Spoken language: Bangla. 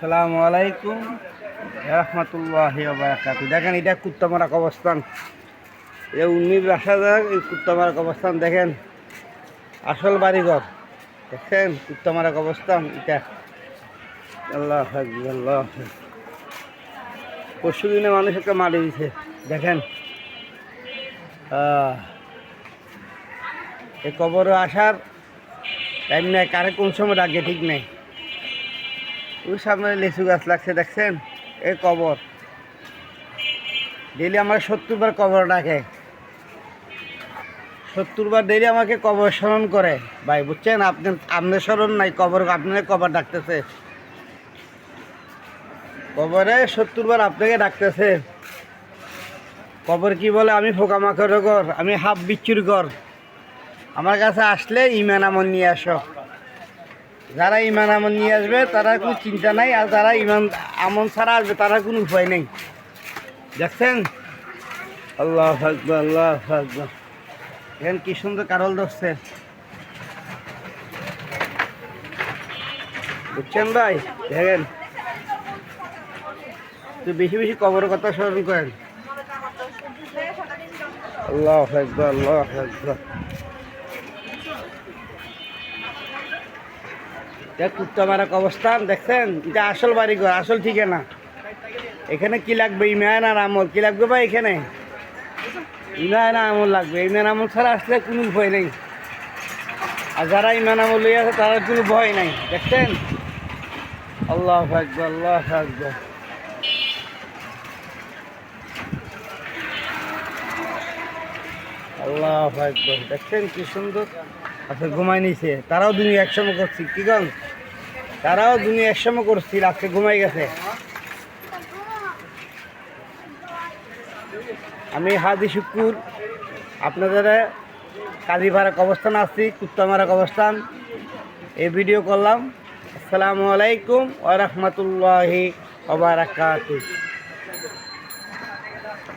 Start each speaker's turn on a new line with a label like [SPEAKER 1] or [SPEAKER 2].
[SPEAKER 1] আসসালামু আলাইকুম রহমতুল্লাহি ওয়া বারাকাতুহু। দেখেন এটা কুত্তামারা কবরস্থান, এটা 19 এই কুত্তামারা কবরস্থান। দেখেন আসল বাড়িঘর, দেখেন কুত্তামারা কবরস্থান এটা। আল্লাহ আকবার, আল্লাহ আকবার। পরশু দিনে মানুষ একটা মারি দিছে, দেখেন। এই কবরে আসার টাইম নেই, কারে কোন সময় ডাকে ঠিক নেই। ওই সামনে লিচু গাছ লাগছে, দেখছেন। এই কবর ডেলি আমার 70 বার কবর ডাকে, 70 বার ডেলি আমাকে কবর স্মরণ করে। ভাই বুঝছেন, আপনার স্মরণ নাই, কবর আপনার কবর ডাকতেছে। কবরে 70 বার আপনাকে ডাকতেছে। কবর কি বলে, আমি পোকামাকড়ের ঘর, আমি হাফ বিচ্ছুর ঘর। আমার কাছে আসলে ইমান আমল নিয়ে আসো। যারা ইমান আমল নিয়ে আসবে তারা কোনো চিন্তা নাই, আর যারা ইমান আমল ছাড়া আসবে তারা কোনো উপায় নেই। দেখছেন, আল্লাহ আকবার, আল্লাহ আকবার। এখানে কি সুন্দর কারল ধরছে, বুঝছেন ভাই। দেখেন তো বেশি বেশি কবরের কথা স্মরণ করেন। আল্লাহ আকবার, আল্লাহ আকবার। কুত্তামারা কবরস্থান, দেখছেন। এটা আসল বাড়িঘর, আসল ঠিকানা। এখানে কি লাগবে, ইমান আর আমল। কি লাগবে ভাই এখানে? ইমান আমল লাগবে। ইমান আমল ছাড়া আসলে কোনো ভয় নেই। আর যারা ইমান আমল লইয়া আছে তারা কোনো ভয় নাই, দেখছেন। আল্লাহ আকবার, আল্লাহ আকবার। আল্লাহ আকবার, দেখছেন কি সুন্দর। আচ্ছা ঘুমাই নিছে, তারাও দুনিয়া একসময় করছি, কি কন? তারাও দুনিয়া একসময় করছি, আজকে ঘুমাই গেছে। আমি হাজি শুক্কুর, আপনাদের কাজীপাড়া কবরস্থান আসছি, কুত্তামারা কবরস্থান। এই ভিডিও করলাম। আসসালামু আলাইকুম ওয়া রাহমাতুল্লাহি ওয়া বারাকাতুহু।